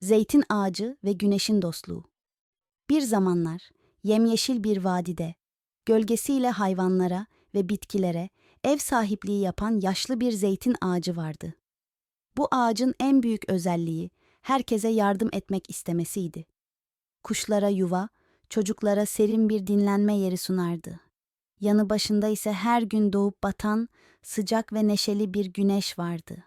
Zeytin ağacı ve güneşin dostluğu. Bir zamanlar yemyeşil bir vadide, gölgesiyle hayvanlara ve bitkilere ev sahipliği yapan yaşlı bir zeytin ağacı vardı. Bu ağacın en büyük özelliği herkese yardım etmek istemesiydi. Kuşlara yuva, çocuklara serin bir dinlenme yeri sunardı. Yanı başında ise her gün doğup batan sıcak ve neşeli bir güneş vardı.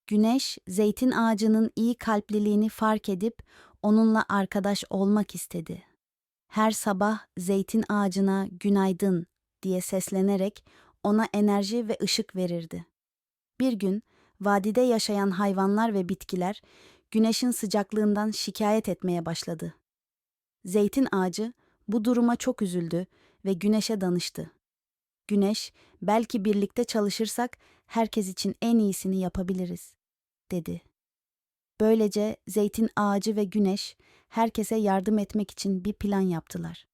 Güneş, zeytin ağacının iyi kalpliliğini fark edip onunla arkadaş olmak istedi. Her sabah zeytin ağacına "Günaydın" diye seslenerek ona enerji ve ışık verirdi. Bir gün vadide yaşayan hayvanlar ve bitkiler güneşin sıcaklığından şikayet etmeye başladı. Zeytin ağacı bu duruma çok üzüldü ve güneşe danıştı. Güneş, "Belki birlikte çalışırsak herkes için en iyisini yapabiliriz," dedi. Böylece zeytin ağacı ve güneş herkese yardım etmek için bir plan yaptılar.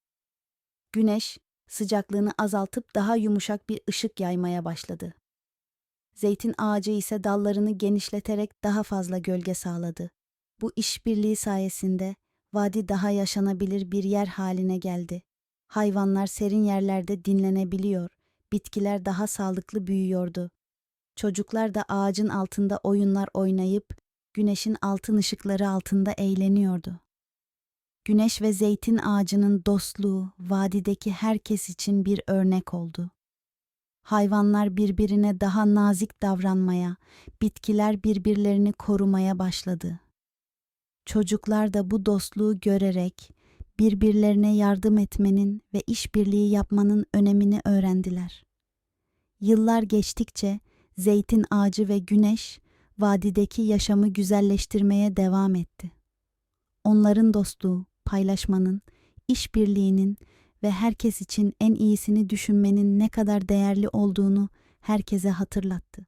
Güneş sıcaklığını azaltıp daha yumuşak bir ışık yaymaya başladı. Zeytin ağacı ise dallarını genişleterek daha fazla gölge sağladı. Bu işbirliği sayesinde vadi daha yaşanabilir bir yer haline geldi. Hayvanlar serin yerlerde dinlenebiliyor, bitkiler daha sağlıklı büyüyordu. Çocuklar da ağacın altında oyunlar oynayıp güneşin altın ışıkları altında eğleniyordu. Güneş ve zeytin ağacının dostluğu vadideki herkes için bir örnek oldu. Hayvanlar birbirine daha nazik davranmaya, bitkiler birbirlerini korumaya başladı. Çocuklar da bu dostluğu görerek birbirlerine yardım etmenin ve işbirliği yapmanın önemini öğrendiler. Yıllar geçtikçe zeytin ağacı ve güneş vadideki yaşamı güzelleştirmeye devam etti. Onların dostluğu, paylaşmanın, işbirliğinin ve herkes için en iyisini düşünmenin ne kadar değerli olduğunu herkese hatırlattı.